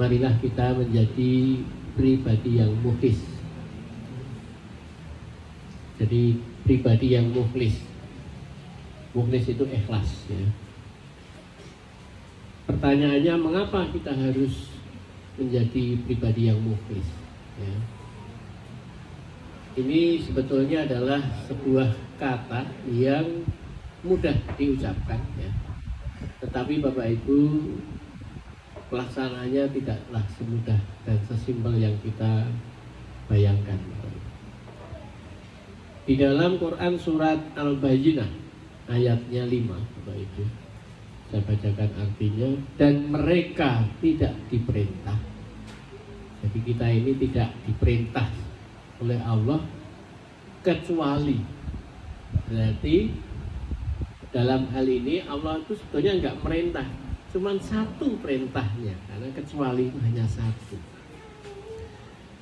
marilah kita menjadi pribadi yang mukhlis. Jadi pribadi yang mukhlis. Mukhlis itu ikhlas ya. Pertanyaannya, mengapa kita harus menjadi pribadi yang mukhlis ya? Ini sebetulnya adalah sebuah kata yang mudah diucapkan ya. Tetapi Bapak Ibu, pelaksanaannya tidaklah semudah dan sesimpel yang kita bayangkan. Di dalam Quran surat Al-Bayyinah ayatnya 5, Bapak Ibu, saya bacakan artinya. Dan mereka tidak diperintah. Jadi kita ini tidak diperintah oleh Allah kecuali, berarti dalam hal ini Allah itu sebetulnya enggak merintah, cuman satu perintahnya, karena kecuali itu hanya satu,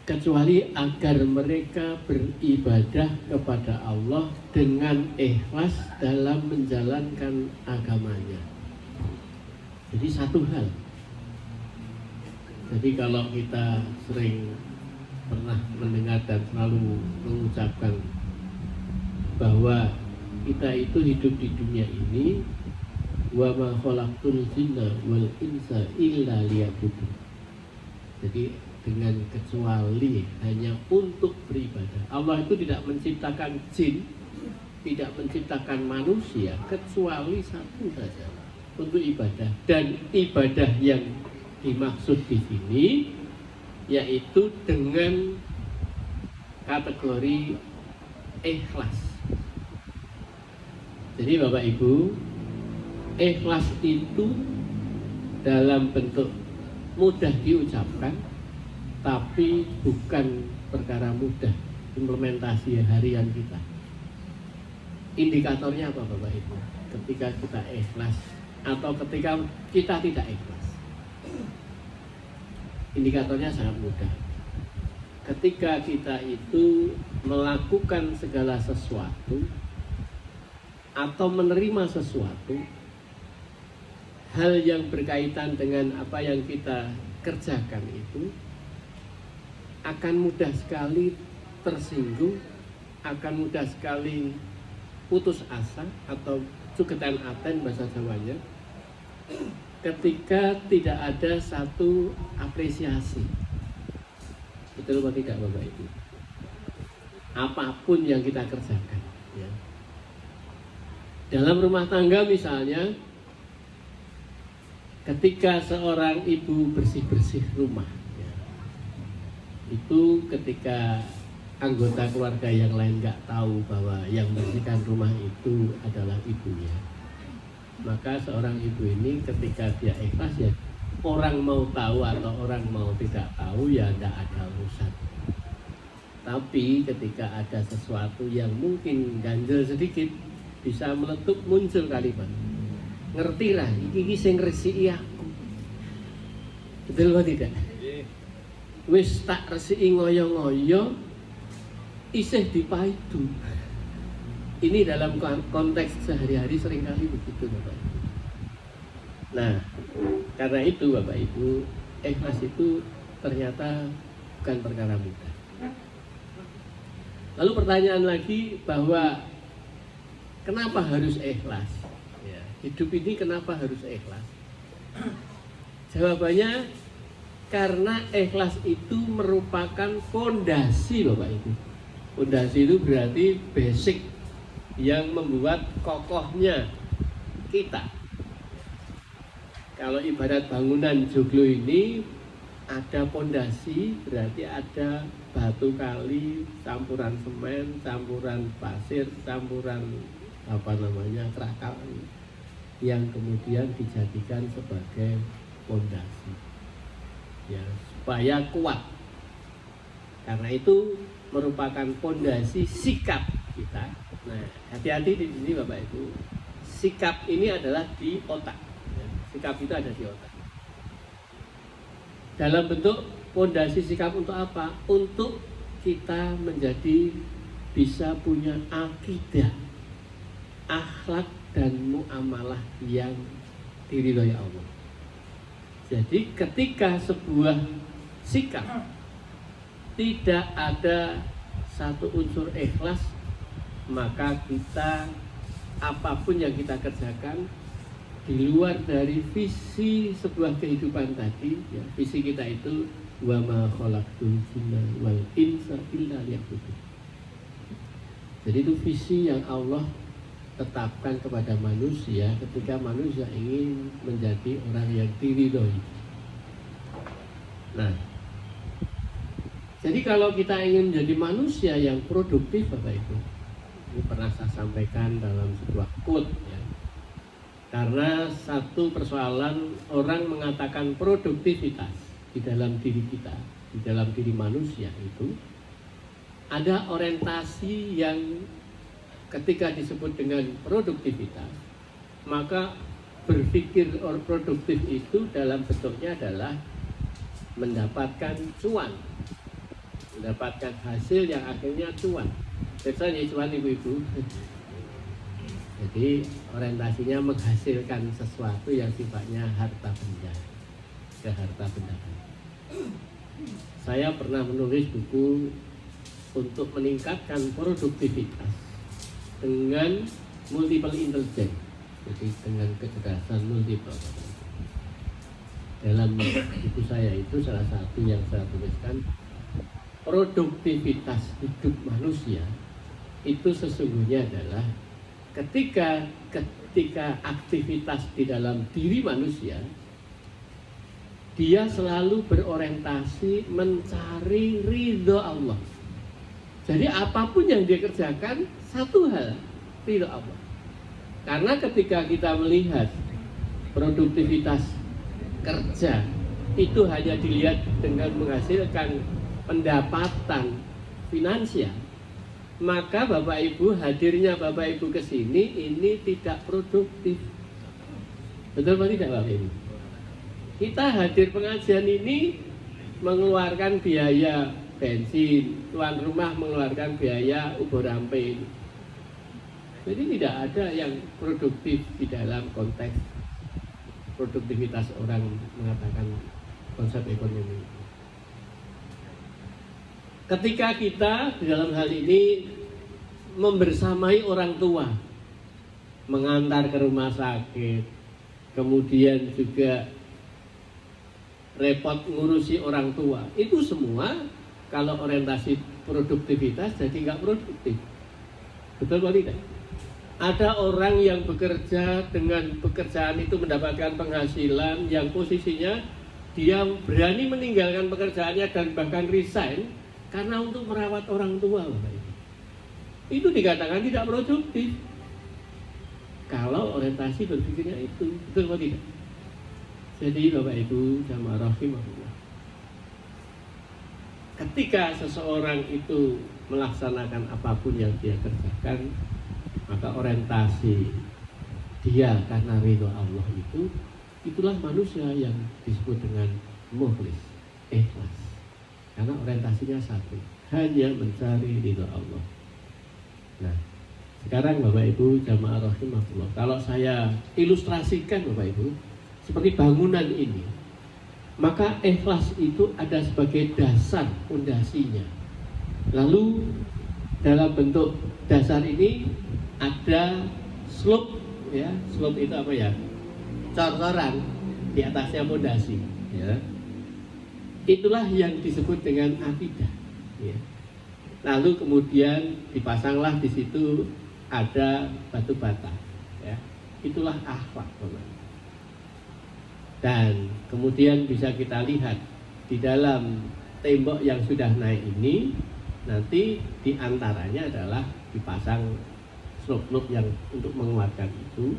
kecuali agar mereka beribadah kepada Allah dengan ikhlas dalam menjalankan agamanya. Jadi satu hal. Jadi kalau kita sering pernah mendengar dan selalu mengucapkan bahwa kita itu hidup di dunia ini, wa ma khalaqtul jinna wal insa illa liya'budun. Jadi dengan kecuali hanya untuk beribadah. Allah itu tidak menciptakan jin, tidak menciptakan manusia kecuali satu saja, untuk ibadah. Dan ibadah yang dimaksud di sini yaitu dengan kategori ikhlas. Jadi Bapak Ibu, ikhlas itu dalam bentuk mudah diucapkan, tapi bukan perkara mudah implementasi harian kita. Indikatornya apa Bapak Ibu? Ketika kita ikhlas atau ketika kita tidak ikhlas. Indikatornya sangat mudah. Ketika kita itu melakukan segala sesuatu atau menerima sesuatu, hal yang berkaitan dengan apa yang kita kerjakan itu akan mudah sekali tersinggung, akan mudah sekali putus asa atau cuketan aten bahasa Jawanya, ketika tidak ada satu apresiasi. Betul atau tidak Bapak Ibu? Apapun yang kita kerjakan ya. Dalam rumah tangga misalnya, ketika seorang ibu bersih-bersih rumah ya, itu ketika anggota keluarga yang lain nggak tahu bahwa yang bersihkan rumah itu adalah ibunya, maka seorang ibu ini ketika dia ikhlas ya, orang mau tahu atau orang mau tidak tahu ya tidak ada urusan. Tapi ketika ada sesuatu yang mungkin ganjel sedikit, bisa meletup muncul kalimat, ngerti lah iki sing resiki aku. Betul atau tidak? Wis tak resiki ngoyo-ngoyo isih dipaidu. Ini dalam konteks sehari-hari seringkali begitu Bapak Ibu. Nah, karena itu Bapak Ibu, ikhlas itu ternyata bukan perkara mudah. Lalu pertanyaan lagi bahwa kenapa harus ikhlas? Ya, hidup ini kenapa harus ikhlas? Jawabannya karena ikhlas itu merupakan fondasi Bapak Ibu. Fondasi itu berarti basic yang membuat kokohnya kita. Kalau ibarat bangunan joglo ini ada fondasi, berarti ada batu kali, campuran semen, campuran pasir, campuran krakal yang kemudian dijadikan sebagai fondasi. Ya, supaya kuat. Karena itu merupakan fondasi sikap kita. Nah, hati-hati di sini Bapak Ibu. Sikap ini adalah di otak. Ya, sikap itu ada di otak. Dalam bentuk fondasi sikap untuk apa? Untuk kita menjadi bisa punya akidah, akhlak dan muamalah yang diridhoi Allah. Jadi ketika sebuah sikap tidak ada satu unsur ikhlas, maka kita apapun yang kita kerjakan di luar dari visi sebuah kehidupan tadi, ya, visi kita itu wa ma khalaqtul jinna wal insa illa liya'budun. Jadi itu visi yang Allah tetapkan kepada manusia ketika manusia ingin menjadi orang yang diridhoi. Nah, jadi kalau kita ingin menjadi manusia yang produktif, Bapak Ibu, ini pernah saya sampaikan dalam sebuah quote, ya. Karena satu persoalan orang mengatakan produktivitas di dalam diri kita, di dalam diri manusia itu ada orientasi yang ketika disebut dengan produktivitas, maka berpikir produktif itu dalam bentuknya adalah mendapatkan cuan, mendapatkan hasil yang akhirnya cuan. Biasanya cuan ibu-ibu. Jadi orientasinya menghasilkan sesuatu yang sifatnya harta benda, ke harta benda. Saya pernah menulis buku untuk meningkatkan produktivitas dengan multiple intelligence, jadi dengan kecerdasan multiple. Dalam buku saya itu salah satu yang saya tuliskan, produktivitas hidup manusia itu sesungguhnya adalah ketika aktivitas di dalam diri manusia dia selalu berorientasi mencari ridho Allah. Jadi apapun yang dia kerjakan, satu hal, ridho Allah. Karena ketika kita melihat produktivitas kerja itu hanya dilihat dengan menghasilkan pendapatan finansial, maka Bapak Ibu, hadirnya Bapak Ibu ke sini ini tidak produktif. Betul atau tidak Bapak Ibu? Kita hadir pengajian ini mengeluarkan biaya bensin, tuan rumah mengeluarkan biaya ubur ramping. Jadi tidak ada yang produktif di dalam konteks produktivitas orang mengatakan konsep ekonomi. Ketika kita di dalam hal ini membersamai orang tua, mengantar ke rumah sakit, kemudian juga repot ngurusi orang tua, itu semua kalau orientasi produktivitas jadi nggak produktif. Betul atau tidak? Ada orang yang bekerja dengan pekerjaan itu mendapatkan penghasilan yang posisinya dia berani meninggalkan pekerjaannya dan bahkan resign karena untuk merawat orang tua, Bapak Ibu. Itu dikatakan tidak produktif. Kalau orientasi berpikirnya itu, betul atau tidak? Jadi Bapak Ibu jamaah rahimahullah, ketika seseorang itu melaksanakan apapun yang dia kerjakan, maka orientasi dia karena ridho Allah itu, itulah manusia yang disebut dengan mukhlis, ikhlas. Karena orientasinya satu, hanya mencari ridho Allah. Nah, sekarang Bapak Ibu jamaah rahimahullah, kalau saya ilustrasikan Bapak Ibu seperti bangunan ini, maka ikhlas itu ada sebagai dasar fondasinya. Lalu dalam bentuk dasar ini ada slope, ya. Slope itu apa ya? Cor-coran di atasnya fondasi, ya. Itulah yang disebut dengan akidah, ya. Lalu kemudian dipasanglah di situ ada batu bata, ya. Itulah akhlak, teman. Dan kemudian bisa kita lihat di dalam tembok yang sudah naik ini, nanti diantaranya adalah dipasang slope-slope yang untuk menguatkan itu,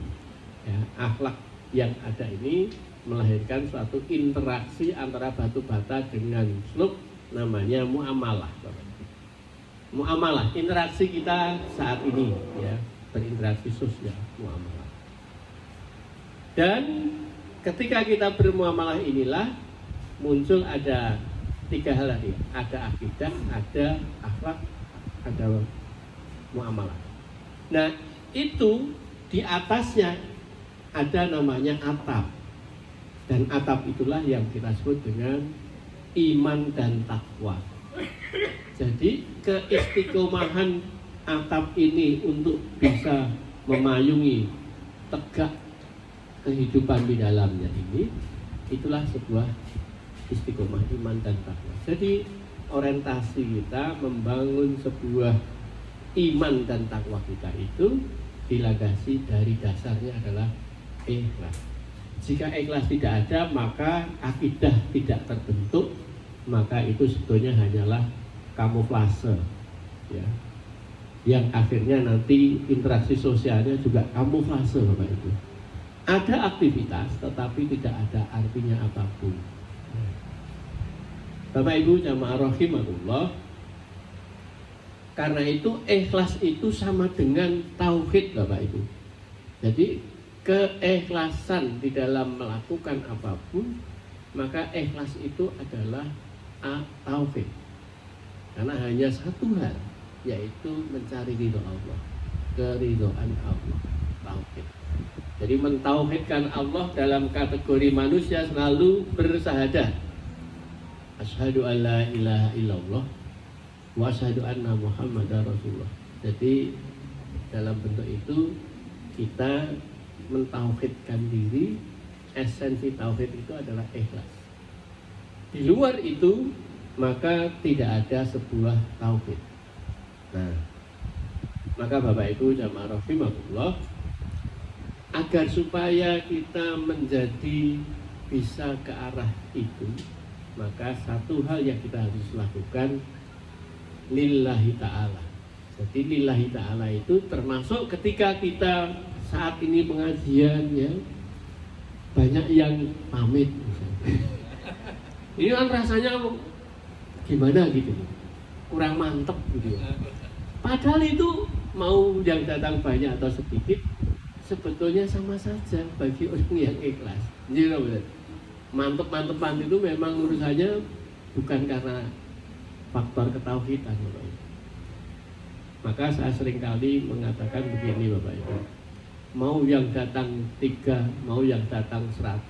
ya. Akhlak yang ada ini melahirkan suatu interaksi antara batu bata dengan slope, namanya muamalah. Muamalah, interaksi kita saat ini, ya, berinteraksi sosial, muamalah. Dan ketika kita bermuamalah inilah muncul ada tiga hal tadi, ada akidah, ada akhlak, ada muamalah. Nah, itu di atasnya ada namanya atap. Dan atap itulah yang kita sebut dengan iman dan takwa. Jadi keistiqomahan atap ini untuk bisa memayungi tegak kehidupan di dalamnya ini, itulah sebuah istiqomah iman dan takwa. Jadi orientasi kita membangun sebuah iman dan takwa kita itu dilandasi dari dasarnya adalah ikhlas. Jika ikhlas tidak ada, maka akidah tidak terbentuk, maka itu sebetulnya hanyalah kamuflase, ya, yang akhirnya nanti interaksi sosialnya juga kamuflase, Bapak Ibu. Ada aktivitas tetapi tidak ada artinya apapun. Bapak Ibu jamaah rahimahullah, karena itu ikhlas itu sama dengan tauhid, Bapak Ibu. Jadi keikhlasan di dalam melakukan apapun, maka ikhlas itu adalah tauhid. Karena hanya satu hal, yaitu mencari ridho Allah, keridhaan Allah, tauhid. Jadi mentauhidkan Allah dalam kategori manusia selalu bersahadat. Asyhadu an la ilaha illallah wa asyhadu anna Muhammadar Rasulullah. Jadi dalam bentuk itu kita mentauhidkan diri. Esensi tauhid itu adalah ikhlas. Di luar itu maka tidak ada sebuah tauhid. Nah, maka Bapak Ibu jamaah rahimahullah, agar supaya kita menjadi bisa ke arah itu, maka satu hal yang kita harus lakukan lillahi ta'ala. Jadi lillahi ta'ala itu termasuk ketika kita saat ini pengajian, ya, banyak yang pamit misalnya. Ini kan rasanya gimana gitu, kurang mantep gitu ya. Padahal itu mau yang datang banyak atau sedikit sebetulnya sama saja bagi orang yang ikhlas. Jadi mantep-mantepan itu memang urusannya bukan karena faktor ketauhidan, Bapak Ibu. Maka saya seringkali mengatakan begini, Bapak Ibu, mau yang datang 3, mau yang datang 100,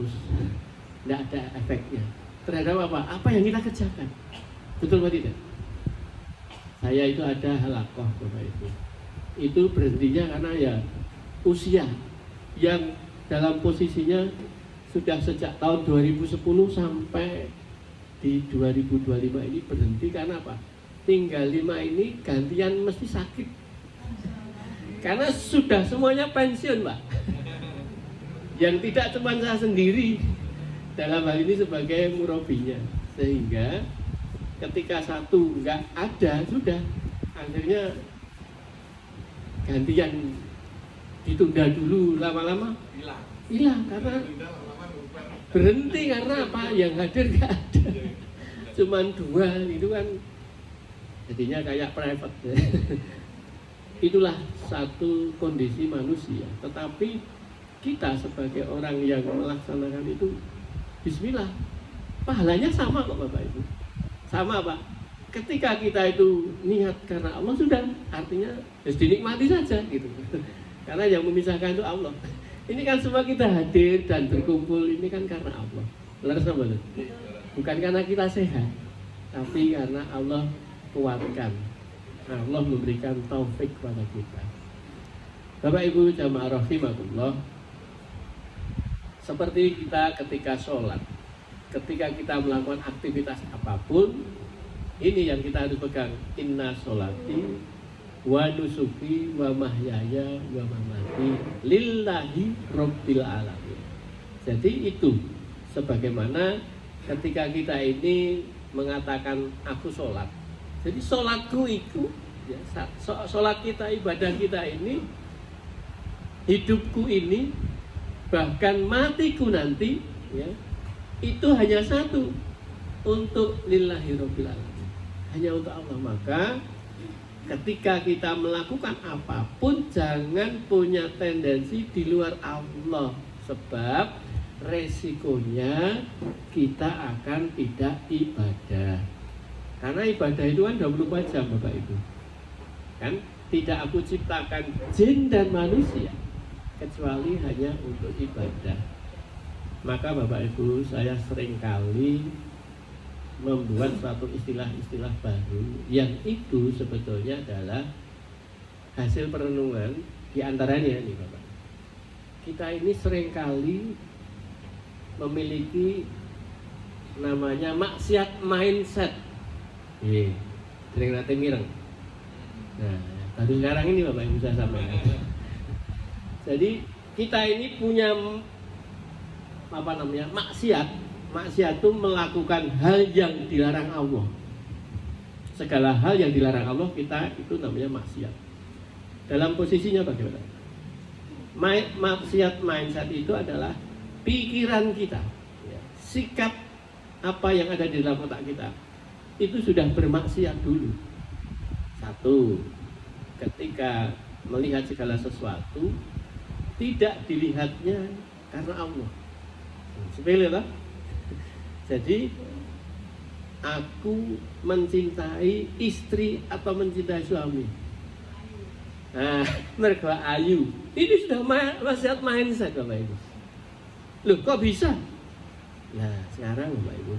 tidak ada efeknya terhadap apa yang kita kerjakan. Betul atau tidak? Saya itu ada halakoh, Bapak Ibu, itu berhentinya karena ya usia yang dalam posisinya sudah sejak tahun 2010 sampai di 2025 ini berhenti karena apa? Tinggal 5 ini gantian mesti sakit. Karena sudah semuanya pensiun, Pak. Yang tidak cuma saya sendiri dalam hal ini sebagai murabinya. Sehingga ketika satu nggak ada, sudah akhirnya gantian ditunda dulu, lama-lama hilang karena berhenti karena apa? Yang hadir nggak ada, cuman 2 itu kan jadinya kayak private. Itulah satu kondisi manusia. Tetapi kita sebagai orang yang melaksanakan itu, bismillah, pahalanya sama kok Bapak Ibu. Sama Pak. Ketika kita itu niat karena Allah, sudah, artinya harus dinikmati saja gitu. Karena yang memisahkan itu Allah. Ini kan semua kita hadir dan berkumpul ini kan karena Allah. Lalu sama, bukan karena kita sehat, tapi karena Allah kuatkan. Allah memberikan taufik kepada kita. Bapak Ibu jamaah rahimahullah, seperti kita ketika sholat, ketika kita melakukan aktivitas apapun, ini yang kita harus pegang. Inna sholati wa nusuki wa mahyaya wa mamati lillahi rabbil alamin. Jadi itu sebagaimana ketika kita ini mengatakan aku sholat. Jadi sholatku itu, ya, sholat kita, ibadah kita ini, hidupku ini, bahkan matiku nanti, ya, itu hanya satu, untuk lillahi rabbil alamin, hanya untuk Allah. Maka ketika kita melakukan apapun, jangan punya tendensi di luar Allah, sebab resikonya kita akan tidak ibadah. Karena ibadah itu kan 24 jam Bapak Ibu. Kan tidak aku ciptakan jin dan manusia kecuali hanya untuk ibadah. Maka Bapak Ibu, saya seringkali membuat suatu istilah-istilah baru yang itu sebetulnya adalah hasil perenungan di antaranya nih Bapak. Kita ini seringkali memiliki namanya maksiat mindset. Sering nanti mireng. Nah, baru sekarang ini Bapak Ibu saya sampaikan. Jadi kita ini punya maksiat. Maksiat itu melakukan hal yang dilarang Allah. Segala hal yang dilarang Allah kita itu namanya maksiat. Dalam posisinya bagaimana? Maksiat mindset itu adalah pikiran kita, sikap apa yang ada di dalam otak kita itu sudah bermaksiat dulu. Satu, ketika melihat segala sesuatu tidak dilihatnya karena Allah. Sepele lah. Jadi aku mencintai istri atau mencintai suami. Nah, mereka ayu. Ini sudah maksiat mindset Bapak Ibu. Loh, kok bisa? Nah, sekarang Bapak Ibu,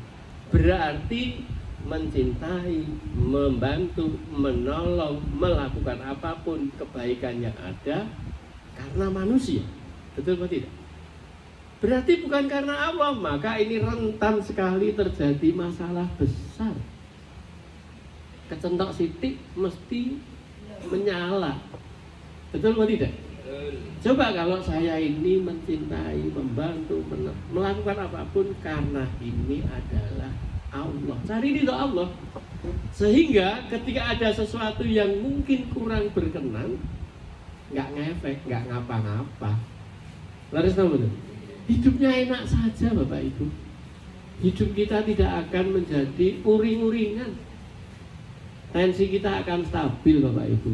berarti mencintai, membantu, menolong, melakukan apapun kebaikan yang ada karena manusia. Betul atau tidak? Berarti bukan karena Allah, maka ini rentan sekali terjadi masalah besar. Kecentok sitik mesti menyala. Betul atau tidak? Coba kalau saya ini mencintai, membantu, melakukan apapun karena ini adalah Allah. Cari ridho Allah. Sehingga ketika ada sesuatu yang mungkin kurang berkenan, nggak ngefek, nggak ngapa-ngapa. Laris tahu betul? Hidupnya enak saja Bapak Ibu. Hidup kita tidak akan menjadi uring-uringan. Tensi kita akan stabil Bapak Ibu.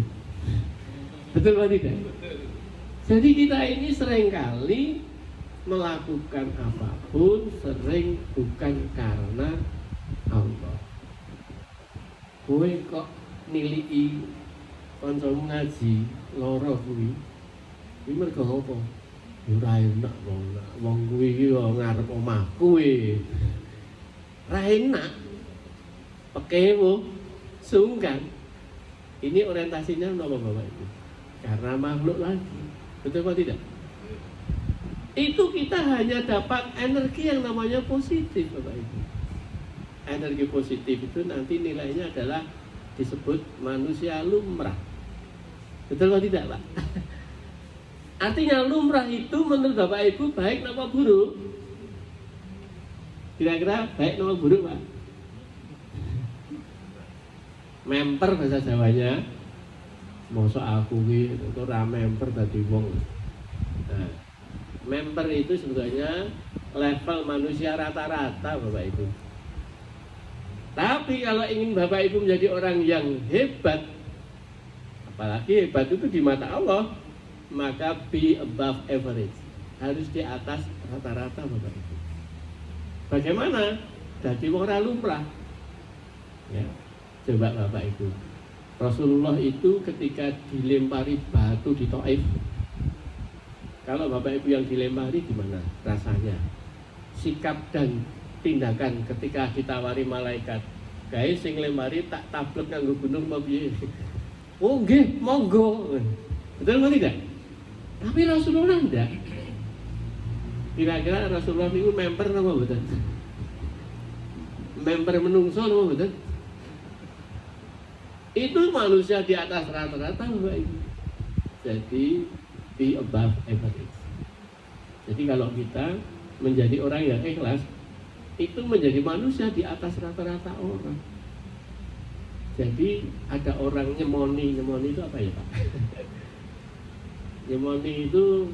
Betul atau tidak? Jadi kita ini seringkali melakukan apapun sering bukan karena Allah. Kowe kok niliki kancamu ngaji loro kuwi. Iki mergo apa? Ora enak wong kuwi iki ngarep omahku kuwi. Ora enak. Pekewo sungkan. Ini orientasinya apa Bapak Ibu? Karena makhluk lagi. Betul apa tidak? Itu kita hanya dapat energi yang namanya positif Bapak Ibu. Energi positif itu nanti nilainya adalah disebut manusia lumrah. Betul atau tidak Pak? Artinya lumrah itu menurut Bapak Ibu baik apa buruk? Kira-kira baik apa buruk Pak? Memper bahasa Jawanya. Mosok aku ki itu ra memper dadi wong. Nah, memper itu sebetulnya level manusia rata-rata Bapak Ibu. Tapi kalau ingin Bapak Ibu menjadi orang yang hebat, apalagi hebat itu di mata Allah, maka be above average, harus di atas rata-rata Bapak Ibu. Bagaimana? Jadi orang lumrah. Ya, coba Bapak Ibu. Rasulullah itu ketika dilempari batu di Taif, kalau Bapak Ibu yang dilempari gimana rasanya? Sikap dan tindakan ketika ditawari malaikat, guys sing lempari tak tablek nganggo gunung apa piye? Oh nggih, monggo. Betul apa tidak? Tapi Rasulullah enggak. Kira-kira Rasulullah itu member apa betul? Member menungso apa betul? Itu manusia di atas rata-rata Bapak Ibu. Jadi be above average. Jadi kalau kita menjadi orang yang ikhlas, itu menjadi manusia di atas rata-rata orang. Jadi ada orang nyemoni itu apa ya Pak? Nyemoni itu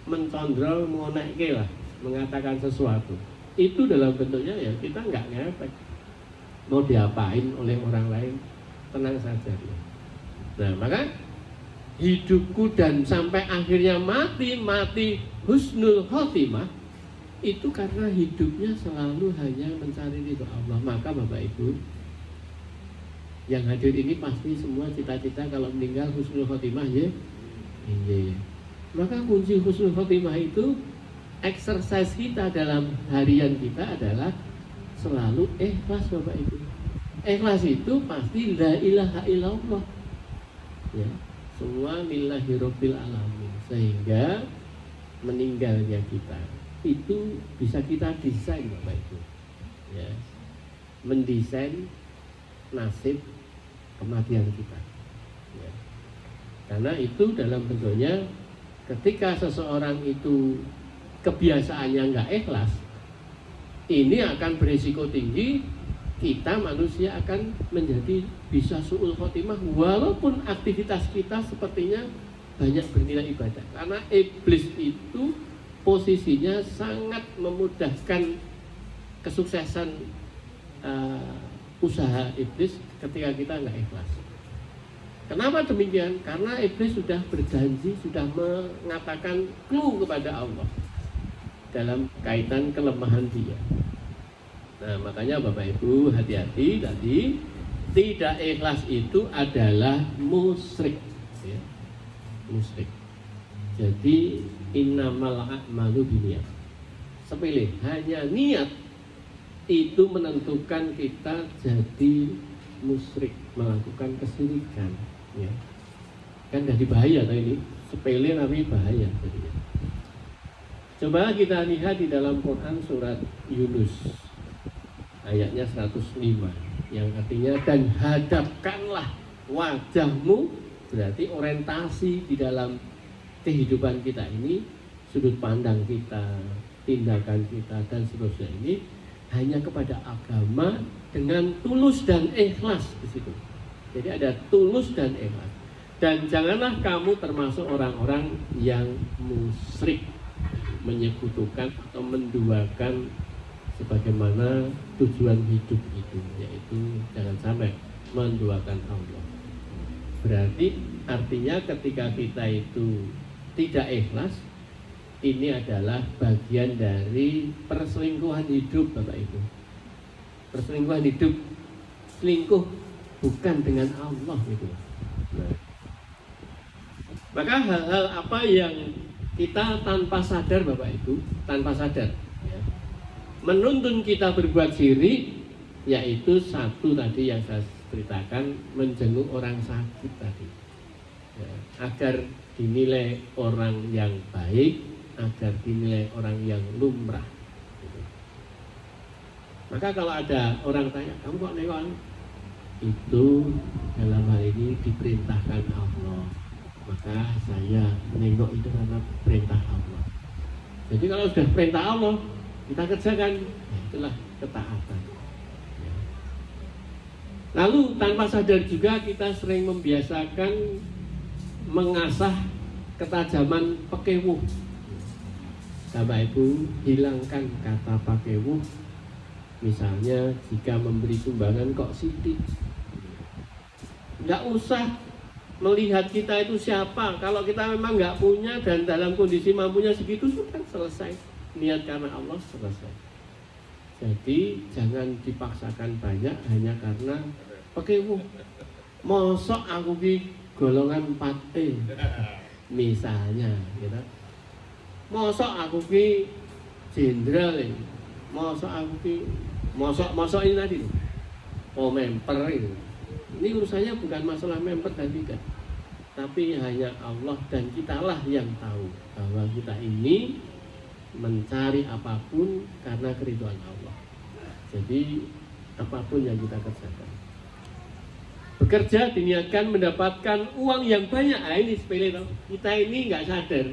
mencondrol, mengonekke lah, mengatakan sesuatu. Itu dalam bentuknya ya kita nggak ngefek. Mau diapain oleh orang lain, tenang saja. Nah maka hidupku dan sampai akhirnya mati husnul khotimah itu karena hidupnya selalu hanya mencari ridho Allah. Maka Bapak Ibu yang hadir ini pasti semua cita-cita kalau meninggal husnul khotimah ya. Iya. Maka kunci husnul khotimah itu exercise kita dalam harian kita adalah selalu ikhlas Bapak Ibu. Ikhlas itu pasti la ilaha illallah. Ya, semua lillahi rabbil alamin. Sehingga meninggalnya kita itu bisa kita desain Bapak Ibu. Ya. Mendesain nasib kematian kita. Ya. Karena itu dalam bentuknya ketika seseorang itu kebiasaannya nggak ikhlas, ini akan berisiko tinggi kita manusia akan menjadi bisa su'ul khotimah walaupun aktivitas kita sepertinya banyak bernilai ibadah. Karena iblis itu posisinya sangat memudahkan kesuksesan usaha iblis ketika kita nggak ikhlas. Kenapa demikian? Karena iblis sudah berjanji, sudah mengatakan clue kepada Allah dalam kaitan kelemahan dia. Nah, makanya Bapak Ibu hati-hati tadi, tidak ikhlas itu adalah musyrik, ya. Musyrik. Jadi innamal a'malu binniyat. Sepele, hanya niat itu menentukan kita jadi musyrik, melakukan kesyirikan, ya. Kan jadi bahaya tuh ini, sepele tapi bahaya jadinya. Coba kita lihat di dalam Quran surat Yunus ayatnya 105 yang artinya dan hadapkanlah wajahmu, berarti orientasi di dalam kehidupan kita ini, sudut pandang kita, tindakan kita dan seterusnya ini hanya kepada agama dengan tulus dan ikhlas di situ. Jadi ada tulus dan ikhlas. Dan janganlah kamu termasuk orang-orang yang musyrik, menyekutukan atau menduakan sebagaimana tujuan hidup itu, yaitu jangan sampai menduakan Allah. Berarti artinya ketika kita itu tidak ikhlas, ini adalah bagian dari perselingkuhan hidup Bapak Ibu. Perselingkuhan hidup, selingkuh bukan dengan Allah gitu. Nah, maka hal-hal apa yang kita tanpa sadar Bapak Ibu, tanpa sadar ya, menuntun kita berbuat syirik, yaitu satu tadi yang saya ceritakan, menjenguk orang sakit tadi ya, agar dinilai orang yang baik, agar dinilai orang yang lumrah gitu. Maka kalau ada orang tanya, kamu kok nengok? Itu dalam hal ini diperintahkan Allah, maka saya menengok itu karena perintah Allah. Jadi kalau sudah perintah Allah kita kerjakan, ya itulah ketaatan ya. Lalu tanpa sadar juga kita sering membiasakan mengasah ketajaman pekewuh. Bapak Ibu, hilangkan kata pakewuh. Misalnya jika memberi sumbangan kok sidik, nggak usah melihat kita itu siapa. Kalau kita memang nggak punya dan dalam kondisi mampunya segitu, sudah selesai. Niat karena Allah, selesai. Jadi jangan dipaksakan banyak hanya karena pakewuh. Mosok aku di golongan 4E misalnya gitu. Mosok aku ki jenderal ini, mosok aku ki mosok ini tadi, oh memper itu. Ini urusannya bukan masalah memper dan tidak, tapi hanya Allah dan kitalah yang tahu bahwa kita ini mencari apapun karena keridhaan Allah. Jadi apapun yang kita kerjakan, bekerja diniatkan mendapatkan uang yang banyak. Nah, ini sepele toh. Kita ini nggak sadar.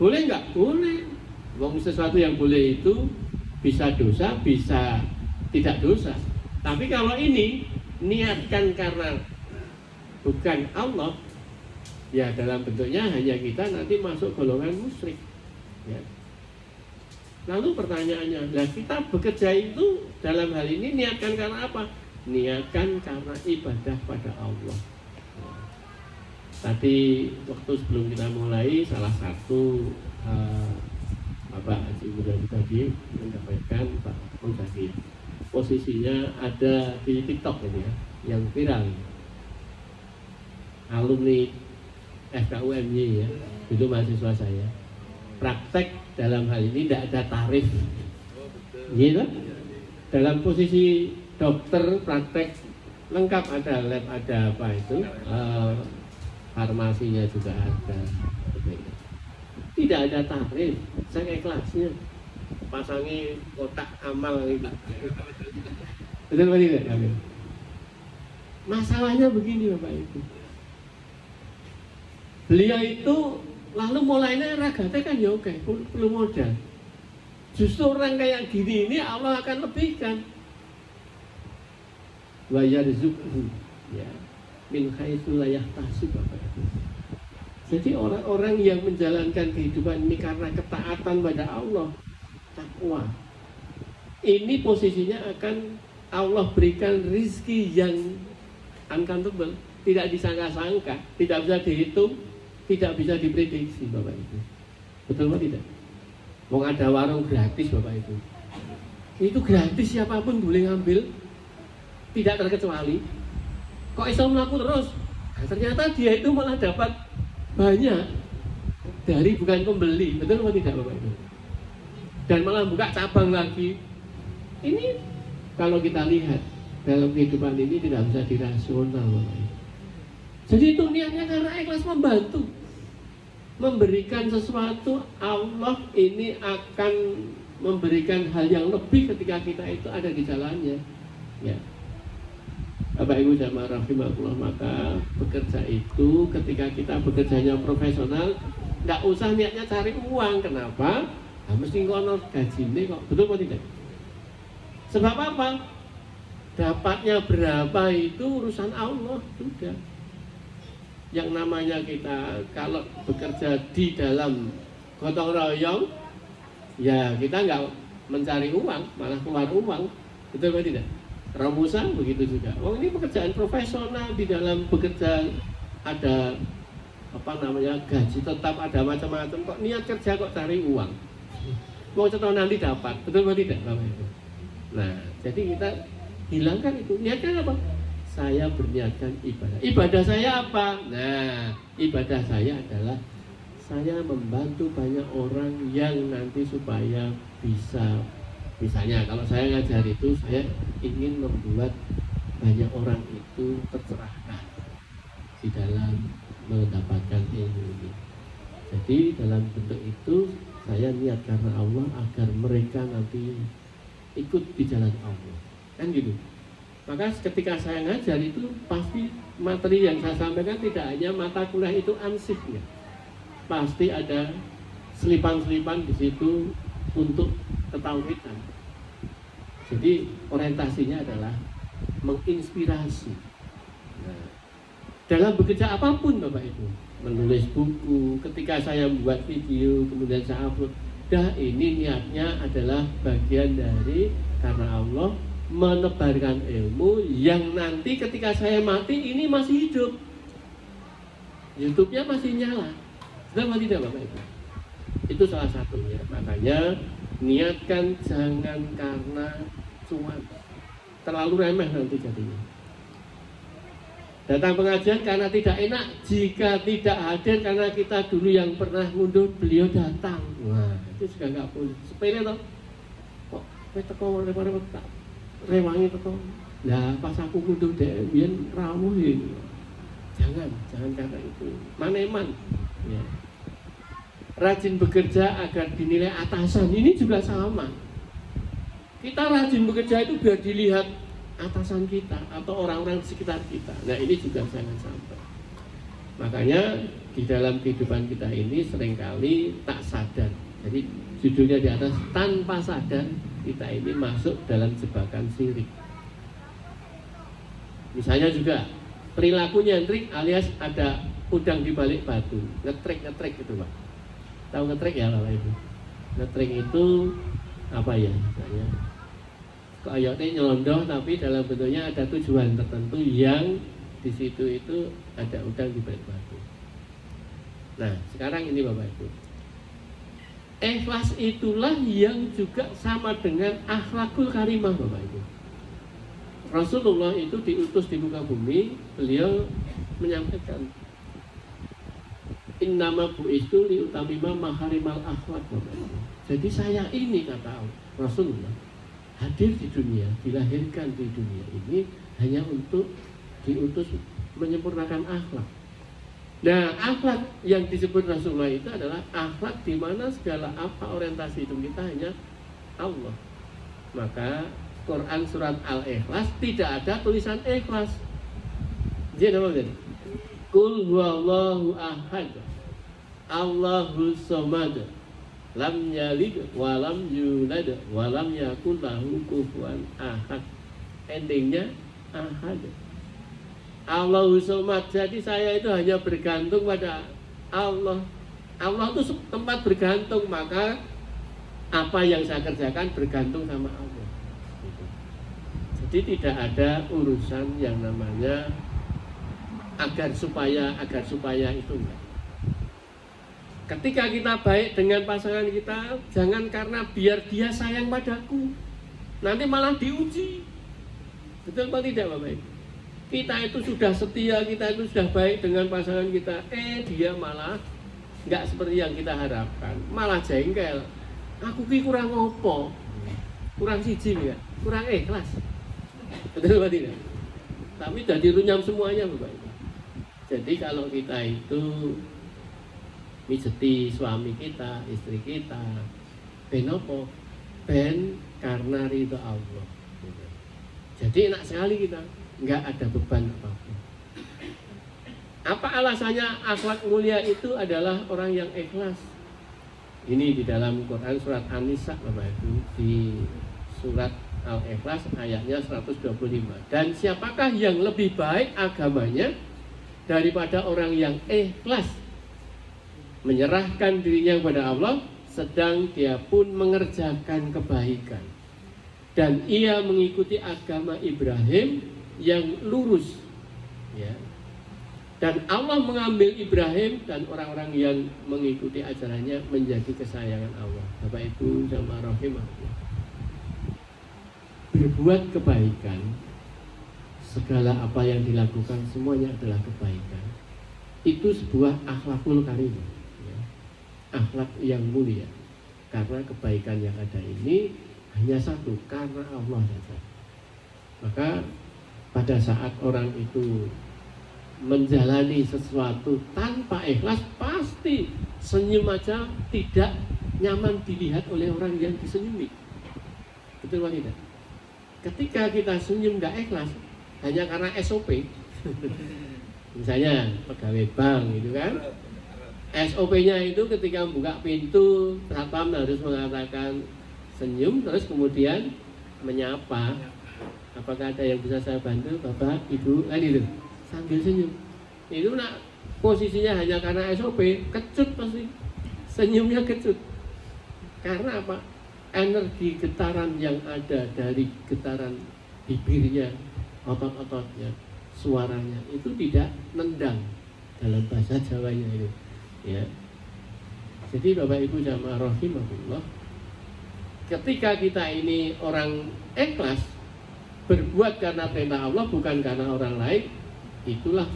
Boleh nggak? Boleh. Wong sesuatu yang boleh itu bisa dosa, bisa tidak dosa. Tapi kalau ini niatkan karena bukan Allah, ya dalam bentuknya hanya kita nanti masuk golongan musyrik. Ya. Lalu pertanyaannya, lah kita bekerja itu dalam hal ini niatkan karena apa? Niatkan karena ibadah pada Allah. Tadi waktu sebelum kita mulai, salah satu Bapak Haji Mudadi tadi menyampaikan Pak Mudadi posisinya ada di TikTok ini ya, yang viral, alumni FKUMY ya, itu mahasiswa saya. praktek dalam hal ini tidak ada tarif, gitu. Dalam posisi dokter praktek lengkap, ada lab, ada apa itu, farmasinya juga ada. Tidak ada tarif, saya ikhlasnya pasangi kotak amal itu. Betul tidak? Masalahnya begini Bapak Ibu. Beliau itu lalu mulainya ragatnya kan ya oke, perlu modal. Justru orang kayak gini ini Allah akan lebihkan. Wa yarzuqhu ya min haitsu la yahtasib Bapak Ibu. Jadi orang-orang yang menjalankan kehidupan ini karena ketaatan pada Allah, takwa, ini posisinya akan Allah berikan rizki yang uncountable, tidak disangka-sangka, tidak bisa dihitung, tidak bisa diprediksi Bapak Ibu. Betul atau tidak? Mau ada warung gratis Bapak Ibu, itu gratis, siapapun boleh ngambil, tidak terkecuali. Kok bisa melaku terus? Nah, ternyata dia itu malah dapat banyak dari bukan pembeli, betul atau tidak Bapak Ibu? Dan malah buka cabang lagi. Ini kalau kita lihat dalam kehidupan ini tidak bisa dirasional Bapak Ibu. Jadi itu niatnya karena ikhlas membantu, memberikan sesuatu. Allah ini akan memberikan hal yang lebih ketika kita itu ada di jalannya, ya. Bapak Ibu jamaah rahimakumullah, maka bekerja itu ketika kita bekerjanya profesional, tidak usah niatnya cari uang. Kenapa? Nah, mesti kono gajinya kok, betul atau tidak? Sebab apa? Dapatnya berapa itu urusan Allah, sudah. Yang namanya kita kalau bekerja di dalam gotong royong, ya kita nggak mencari uang, malah keluar uang, betul atau tidak? Rumusan begitu juga. Oh, ini pekerjaan profesional, di dalam bekerja ada apa namanya gaji tetap, ada macam-macam. Kok niat kerja kok cari uang? Mau contoh nanti dapat, betul atau tidak Bapak Ibu? Nah, jadi kita hilangkan itu. Niatnya apa? Saya berniatkan ibadah. Ibadah saya apa? Nah, ibadah saya adalah saya membantu banyak orang yang nanti supaya bisa. Misalnya kalau saya ngajar itu, saya ingin membuat banyak orang itu tercerahkan di dalam mendapatkan ilmu ini. Jadi dalam bentuk itu saya niat karena Allah agar mereka nanti ikut di jalan Allah, kan gitu. Maka ketika saya ngajar itu pasti materi yang saya sampaikan tidak hanya mata kuliah itu ansihnya, pasti ada selipan-selipan di situ untuk ketauhidan. Jadi orientasinya adalah menginspirasi. Nah, dalam bekerja apapun Bapak Ibu, menulis buku, ketika saya membuat video kemudian saya upload, dah ini niatnya adalah bagian dari karena Allah menebarkan ilmu yang nanti ketika saya mati ini masih hidup, YouTube-nya masih nyala. Sudah tidak Bapak Ibu? Itu salah satunya. Makanya niatkan jangan karena cuan, terlalu remeh nanti jadinya. Datang pengajian karena tidak enak, jika tidak hadir karena kita dulu yang pernah ngunduh beliau datang. Wah, itu juga nggak boleh. Sepele toh. Kok teko repot-repot tak rewangi teko. Lah pas aku ngunduh dhek biyen rawuh iki. Jangan karena itu. Maneman. Ya. Rajin bekerja agar dinilai atasan, ini juga sama. Kita rajin bekerja itu biar dilihat atasan kita atau orang-orang di sekitar kita. Nah ini juga jangan sampai. Makanya di dalam kehidupan kita ini seringkali tak sadar. Jadi judulnya di atas, tanpa sadar kita ini masuk dalam jebakan syirik. Misalnya juga perilaku nyentrik alias ada udang di balik batu, ngetrek gitu Pak. Tahu ngetrek ya Bapak Ibu? Ngetrek itu apa ya misalnya? Kayaknya nyelondoh tapi dalam bentuknya ada tujuan tertentu yang di situ itu ada udang di balik batu. Nah sekarang ini Bapak Ibu, ikhlas itulah yang juga sama dengan akhlakul karimah Bapak Ibu. Rasulullah itu diutus di muka bumi, beliau menyampaikan innama bu'istu liutamima maharimal akhlak. Jadi saya ini, kata Rasulullah, hadir di dunia, dilahirkan di dunia ini hanya untuk diutus menyempurnakan akhlak. Nah, akhlak yang disebut Rasulullah itu adalah akhlak di mana segala apa orientasi hidup kita hanya Allah. Maka Quran surat Al-Ikhlas tidak ada tulisan ikhlas. Jadi apa jadi? Qul huwallahu ahad, Allahu samad, lam yalid wa lam yulad wa lam yakul lahu kufuwan ahad. Endingnya ahad. Allahu samad. Jadi saya itu hanya bergantung pada Allah. Allah itu tempat bergantung, maka apa yang saya kerjakan bergantung sama Allah. Jadi tidak ada urusan yang namanya agar supaya itu enggak. Ketika kita baik dengan pasangan kita, jangan karena biar dia sayang padaku, nanti malah diuji. Betul apa tidak, Bapak Ibu? Kita itu sudah setia, kita itu sudah baik dengan pasangan kita, dia malah nggak seperti yang kita harapkan, malah jengkel. Aku ki kurang opo, kurang siji ya, kurang ikhlas. Betul apa tidak? Tapi jadi runyam semuanya, Bapak Ibu. Jadi kalau kita itu mijeti suami kita, istri kita, ben opo? Ben karena ridho Allah. Jadi enak sekali kita, nggak ada beban apapun. Apa alasannya akhlak mulia itu adalah orang yang ikhlas? Ini di dalam Quran surat An-Nisa, Bapak Ibu, di surat Al-Ikhlas ayatnya 125. Dan siapakah yang lebih baik agamanya daripada orang yang ikhlas menyerahkan dirinya kepada Allah, sedang dia pun mengerjakan kebaikan, dan ia mengikuti agama Ibrahim yang lurus, ya. Dan Allah mengambil Ibrahim dan orang-orang yang mengikuti ajarannya menjadi kesayangan Allah. Bapak Ibu jamaah rahimahullah, berbuat kebaikan, segala apa yang dilakukan semuanya adalah kebaikan. Itu sebuah akhlakul karimah, ya. Akhlak yang mulia. Karena kebaikan yang ada ini hanya satu, karena Allah saja. Maka pada saat orang itu menjalani sesuatu tanpa ikhlas, pasti senyum aja tidak nyaman dilihat oleh orang yang disenyumi. Betul atau tidak? Ketika kita senyum nggak ikhlas hanya karena SOP, misalnya pegawai bank gitu kan, SOP-nya itu ketika buka pintu satpam harus mengatakan senyum, terus kemudian menyapa, apakah ada yang bisa saya bantu, Bapak, Ibu, kan itu sambil senyum. Itu nak posisinya hanya karena SOP, kecut pasti, senyumnya kecut. Karena apa? Energi getaran yang ada dari getaran bibirnya, otot-ototnya, suaranya itu tidak nendang dalam bahasa Jawanya itu, ya. Jadi Bapak Ibu jamaah rahimahullah, ketika kita ini orang ikhlas berbuat karena perintah Allah bukan karena orang lain, itulah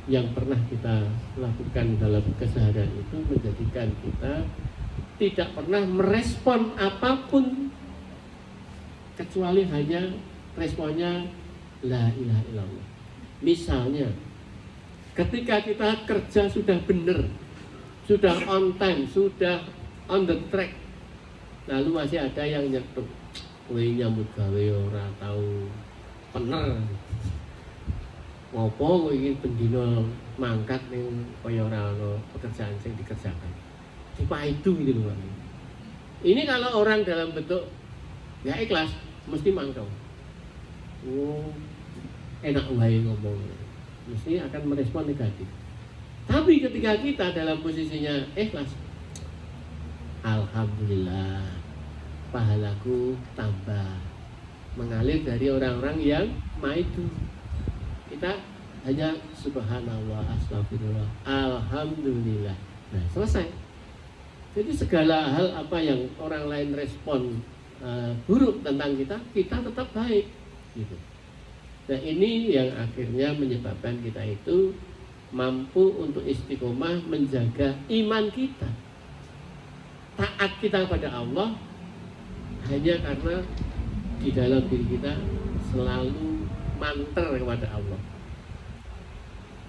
yang pernah kita lakukan dalam keseharian, itu menjadikan kita tidak pernah merespon apapun kecuali hanya responnya la ilaha illallah. Misalnya ketika kita kerja sudah benar, sudah on time, sudah on the track, lalu masih ada yang nyetuk, kowe nyambut gawe ora tahu bener, ngopo kowe iki bendina mangkat ning kaya ora ana pekerjaan sing dikerjakan. Dipaidu gitu loh. Ini kalau orang dalam bentuk nggak ikhlas mesti mangkau. Oh, enak wae ngomong, mesti akan merespon negatif. Tapi ketika kita dalam posisinya ikhlas, alhamdulillah, pahalaku tambah mengalir dari orang-orang yang maidu. Kita hanya subhanallah, astagfirullah, alhamdulillah. Nah, selesai. Jadi segala hal apa yang orang lain respon buruk tentang kita, kita tetap baik, gitu. Nah, ini yang akhirnya menyebabkan kita itu mampu untuk istiqomah menjaga iman kita, taat kita kepada Allah, hanya karena di dalam diri kita selalu manter kepada Allah.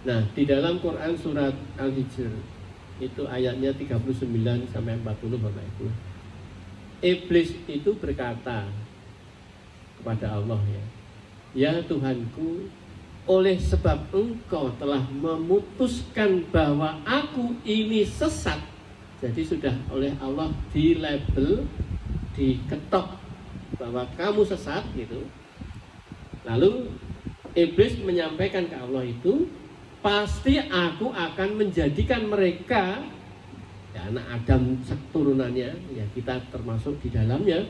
Nah, di dalam Quran surat Al-Hijr itu ayatnya 39 sampai 40 Bapak Ibu. Iblis itu berkata kepada Allah, ya Tuhanku, oleh sebab engkau telah memutuskan bahwa aku ini sesat. Jadi sudah oleh Allah di label, diketok bahwa kamu sesat gitu. Lalu iblis menyampaikan ke Allah itu, pasti aku akan menjadikan mereka, ya, anak Adam turunannya, ya kita termasuk di dalamnya,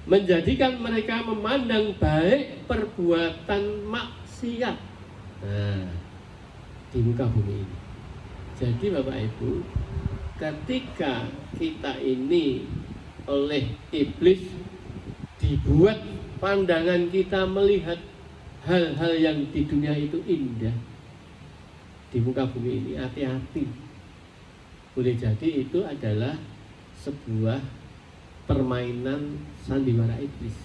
menjadikan mereka memandang baik perbuatan maksiat, nah, di muka bumi ini. Jadi Bapak Ibu, ketika kita ini oleh iblis dibuat pandangan kita melihat hal-hal yang di dunia itu indah, di muka bumi ini, hati-hati. Boleh jadi itu adalah sebuah permainan sandiwara iblis,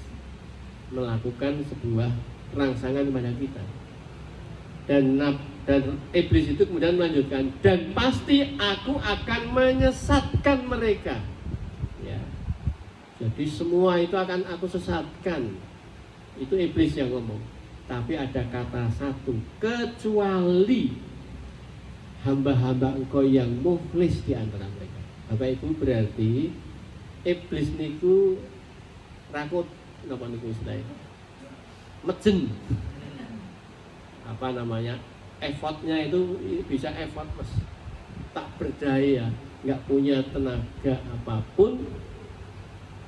melakukan sebuah rangsangan kepada kita. Dan iblis itu kemudian melanjutkan, dan pasti aku akan menyesatkan mereka. Ya. Jadi semua itu akan aku sesatkan. Itu iblis yang ngomong. Tapi ada kata satu, kecuali hamba-hamba engkau yang mukhlis di antara mereka. Bapak Ibu, berarti iblis niku rakut napa niku istilahnya? Mejen. Apa namanya? Effortnya itu bisa effort mas, tak berdaya, nggak punya tenaga apapun,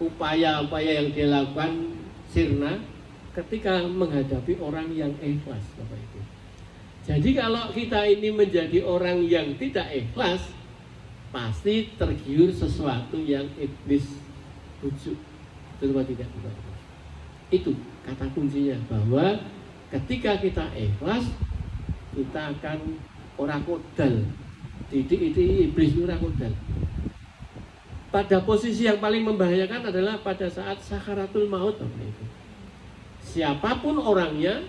upaya-upaya yang dia lakukan sirna ketika menghadapi orang yang ikhlas, Bapak Ibu. Jadi kalau kita ini menjadi orang yang tidak ikhlas, pasti tergiur sesuatu yang iblis bujuk. Betul atau tidak, Bapak Ibu? Itu kata kuncinya, bahwa ketika kita ikhlas, kita akan orang kodal. Didik iblis orang kodal. Pada posisi yang paling membahayakan adalah pada saat sakaratul maut, Bapak Ibu. Siapapun orangnya,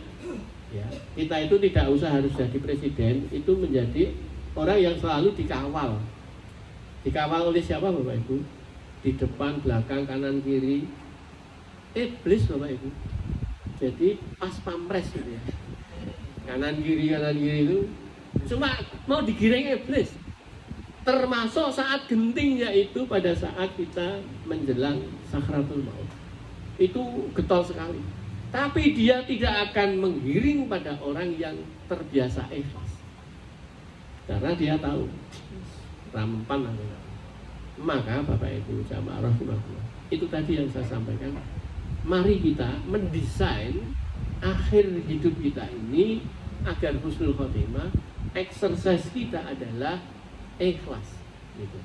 ya, kita itu tidak usah harus jadi presiden, itu menjadi orang yang selalu dikawal. Dikawal oleh siapa, Bapak Ibu? Di depan, belakang, kanan, kiri. Iblis, Bapak Ibu. Jadi pas pamres gitu ya. Kanan kiri itu cuma mau digiring iblis. Termasuk saat gentingnya itu pada saat kita menjelang sakratul maut. Itu getol sekali. Tapi dia tidak akan menggiring pada orang yang terbiasa ikhlas. Karena dia tahu rampan aku. Maka Bapak Ibu jamaah rahimahullah, itu tadi yang saya sampaikan. Mari kita mendesain akhir hidup kita ini agar husnul khotimah. Exercise kita adalah ikhlas gitu.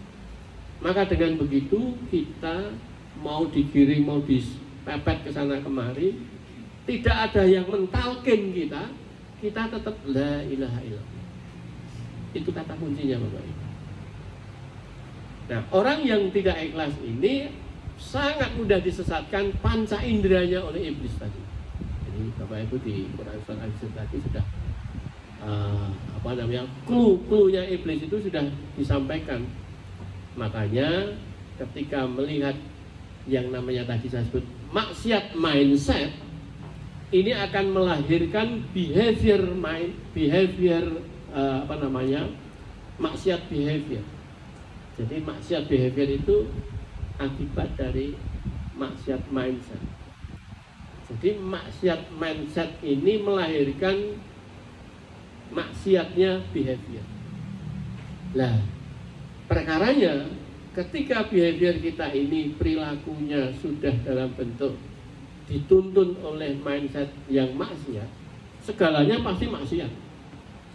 Maka dengan begitu kita mau digiring, mau dipepet ke sana kemari, tidak ada yang mentalkin kita, kita tetap la ilaha illallah. Itu kata kuncinya, Bapak Ibu. Nah, orang yang tidak ikhlas ini sangat mudah disesatkan panca inderanya oleh iblis tadi. Jadi Bapak Ibu di Quran Surat Al-Hijr tadi sudah clue-nya iblis itu sudah disampaikan. Makanya ketika melihat yang namanya tadi saya sebut maksiat mindset, ini akan melahirkan maksiat behavior. Jadi maksiat behavior itu akibat dari maksiat mindset. Jadi maksiat mindset ini melahirkan maksiatnya behavior. Lah, perkaranya ketika behavior kita ini perilakunya sudah dalam bentuk dituntun oleh mindset yang maksiat, segalanya pasti maksiat.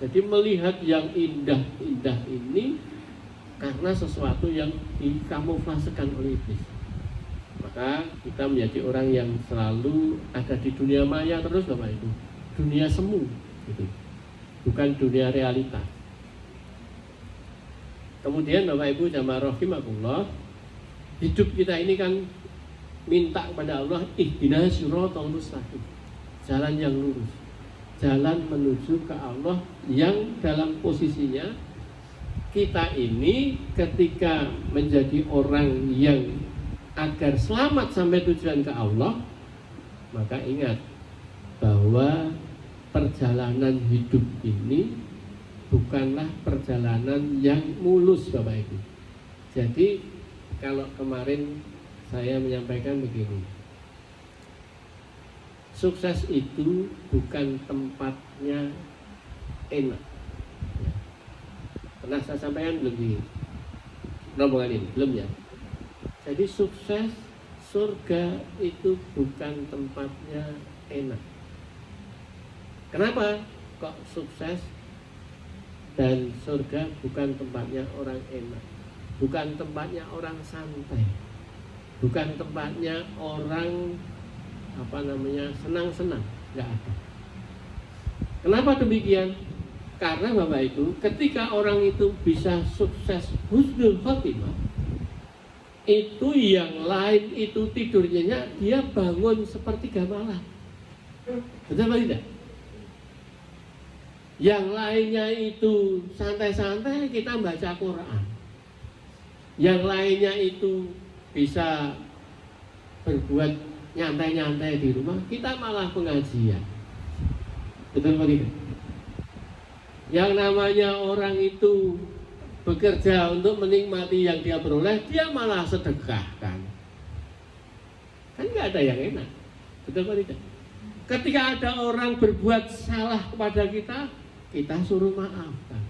Jadi melihat yang indah-indah ini karena sesuatu yang dikamuflasekan oleh iblis. Maka kita menjadi orang yang selalu ada di dunia maya terus, Bapak Ibu. Dunia semu gitu. bukan dunia realita. Kemudian Bapak Ibu jamaah rahimakumullah, hidup kita ini kan minta kepada Allah, ihdinas siratal mustaqim, jalan yang lurus, jalan menuju ke Allah yang dalam posisinya kita ini ketika menjadi orang yang agar selamat sampai tujuan ke Allah, maka ingat bahwa perjalanan hidup ini bukanlah perjalanan yang mulus Bapak Ibu. Jadi kalau kemarin saya menyampaikan begini, sukses itu bukan tempatnya enak. Pernah saya sampaikan belum di rombongan ini? Belum ya? Jadi sukses surga itu bukan tempatnya enak. Kenapa kok sukses dan surga bukan tempatnya orang enak, bukan tempatnya orang santai, bukan tempatnya orang senang-senang, nggak ada. Kenapa demikian? Karena Bapak Ibu, ketika orang itu bisa sukses husnul khotimah, itu yang lain itu tidurnya dia bangun sepertiga malam. Betul apa tidak? Yang lainnya itu santai-santai kita baca Quran. Yang lainnya itu bisa berbuat nyantai-nyantai di rumah, kita malah pengajian. Betul apa tidak? Yang namanya orang itu bekerja untuk menikmati yang dia peroleh, dia malah sedekahkan. Kan nggak ada yang enak. Betul apa tidak? Ketika ada orang berbuat salah kepada kita, kita suruh maafkan.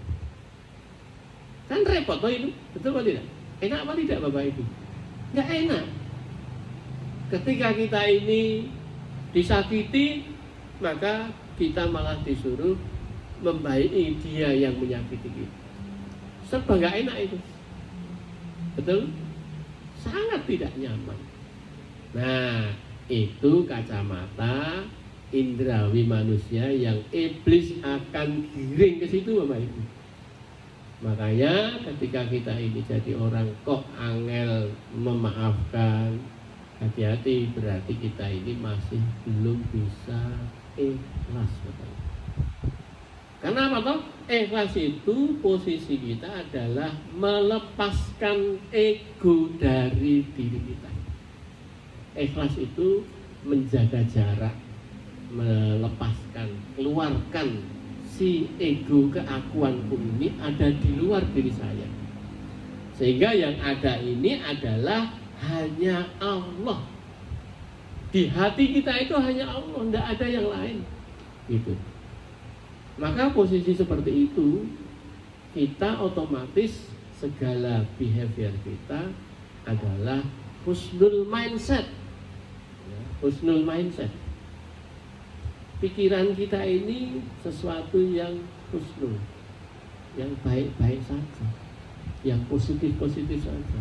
Kan repot toh itu, betul apa tidak? Enak apa tidak Bapak Ibu? Nggak enak. Ketika kita ini disakiti, maka kita malah disuruh membaiki dia yang menyakiti kita. Serba nggak enak itu, betul? Sangat tidak nyaman. Nah, itu kacamata indrawi manusia yang iblis akan giring ke situ Bapak Ibu. Makanya ketika kita ini jadi orang kok angel memaafkan, hati-hati, berarti kita ini masih belum bisa ikhlas Bapak Ibu. Karena apa toh? Ikhlas itu posisi kita adalah melepaskan ego dari diri kita. Ikhlas itu menjaga jarak, melepaskan, keluarkan si ego keakuanku ini ada di luar diri saya. Sehingga yang ada ini adalah hanya Allah. Di hati kita itu hanya Allah, tidak ada yang lain. Gitu. Maka posisi seperti itu, kita otomatis segala behavior kita adalah husnul mindset. Ya, husnul mindset. Pikiran kita ini sesuatu yang husnul, yang baik-baik saja, yang positif-positif saja.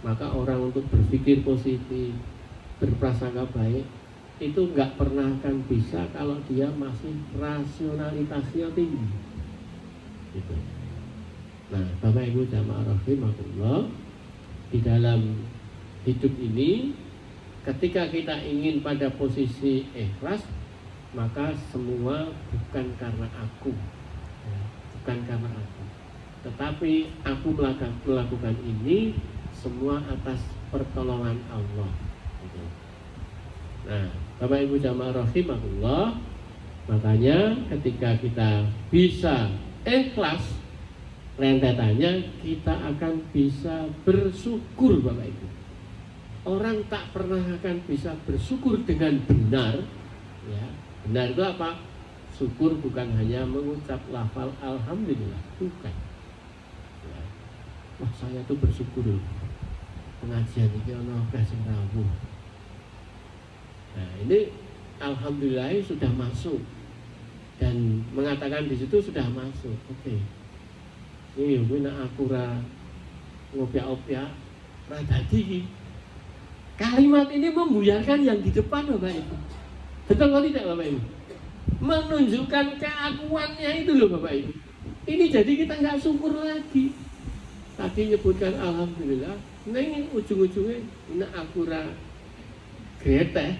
Maka orang untuk berpikir positif, berprasangka baik, itu nggak pernah akan bisa kalau dia masih rasionalitasnya tinggi. Gitu. Nah, Bapak Ibu jamaah rahimakumullah, di dalam hidup ini, ketika kita ingin pada posisi ikhlas, maka semua bukan karena aku, ya, bukan karena aku, tetapi aku melakukan ini semua atas pertolongan Allah. Gitu. Nah, Bapak Ibu jamaah rahimahullah, makanya ketika kita bisa ikhlas, rentetannya kita akan bisa bersyukur Bapak Ibu. Orang tak pernah akan bisa bersyukur dengan benar, ya. Benar itu apa? Syukur bukan hanya mengucap lafal alhamdulillah, bukan. Ya. Wah, saya tuh bersyukur loh. Pengajian ini ono sing rawuh. Nah, ini alhamdulillah sudah masuk dan mengatakan di situ sudah masuk. Oke. Ini nak aku ra ngopiak-opiak ra dadi. Kalimat ini membuyarkan yang di depan Bapak Ibu. Betul atau tidak Bapak Ibu? menunjukkan keakuannya itu loh Bapak Ibu. Ini jadi kita nggak syukur lagi. Tadi nyebutkan alhamdulillah, nah ini ujung-ujungnya ini akura grete.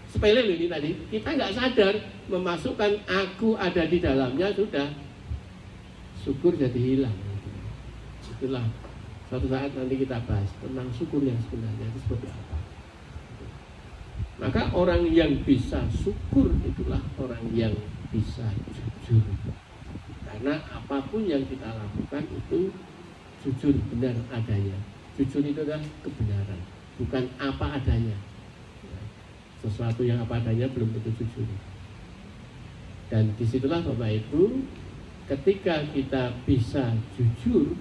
Sepele loh ini tadi. Kita nggak sadar memasukkan aku ada di dalamnya sudah syukur jadi hilang. Itulah suatu saat nanti kita bahas tentang syukur yang sebenarnya itu seperti apa. Maka orang yang bisa syukur itulah orang yang bisa jujur. Karena apapun yang kita lakukan itu jujur benar adanya. Jujur itu adalah kebenaran, bukan apa adanya. Sesuatu yang apa adanya belum tentu jujur. Dan disitulah Bapak Ibu, ketika kita bisa jujur,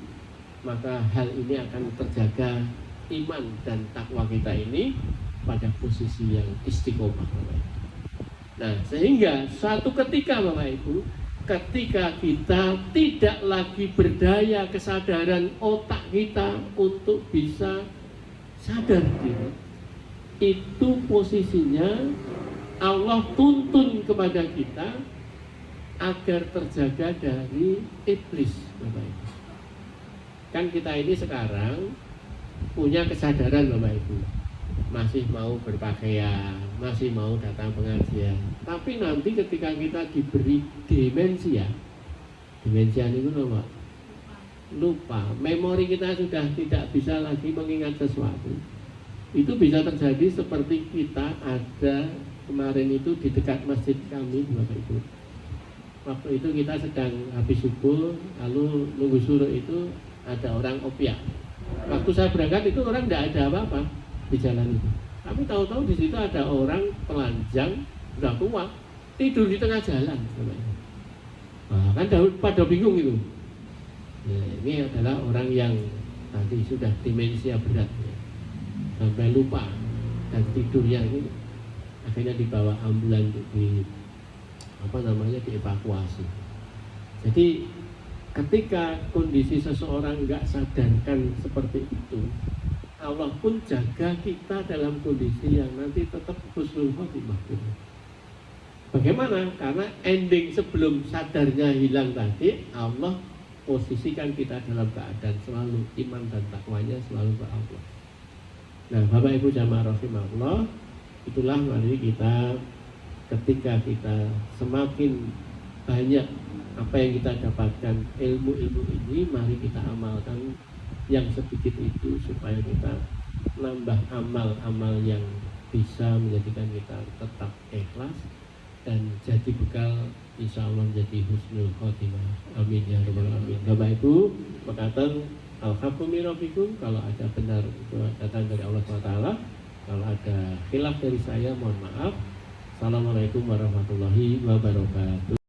maka hal ini akan terjaga iman dan takwa kita ini pada posisi yang istiqomah Bapak Ibu. Nah, sehingga suatu ketika Bapak Ibu, ketika kita tidak lagi berdaya kesadaran otak kita untuk bisa sadar diri, itu posisinya Allah tuntun kepada kita agar terjaga dari iblis Bapak Ibu. Kan kita ini sekarang punya kesadaran Bapak Ibu, masih mau berpakaian, masih mau datang pengajian. Tapi nanti ketika kita diberi demensia itu apa? Lupa. Memori kita sudah tidak bisa lagi mengingat sesuatu. Itu bisa terjadi seperti kita ada kemarin itu di dekat masjid kami Bapak Ibu. Waktu itu kita sedang habis subuh, lalu nunggu suruh itu ada orang opiak. Waktu saya berangkat itu orang tidak ada apa-apa di jalan itu. Tapi tahu-tahu di situ ada orang telanjang, sudah tua, tidur di tengah jalan. Nah, kan pada bingung itu. Nah, ini adalah orang yang tadi sudah demensia berat, ya. Sampai lupa dan tidurnya ini akhirnya dibawa ambulan di dievakuasi. Jadi ketika kondisi seseorang nggak sadarkan seperti itu, Allah pun jaga kita dalam kondisi yang nanti tetap husnul khotimah. Bagaimana? Karena ending sebelum sadarnya hilang tadi, Allah posisikan kita dalam keadaan selalu iman dan takwanya selalu ke Allah. Nah, Bapak Ibu jamaah rahimahullah, itulah mari kita ketika kita semakin banyak apa yang kita dapatkan ilmu-ilmu ini, mari kita amalkan yang sedikit itu supaya kita nambah amal-amal yang bisa menjadikan kita tetap ikhlas dan jadi bekal insya Allah menjadi husnul khotimah. Amin ya rabbal alamin. Bapak Ibu, makatan al-haqqu min rabbikum, kalau ada benar itu datang dari Allah SWT, kalau ada khilaf dari saya mohon maaf. Assalamualaikum warahmatullahi wabarakatuh.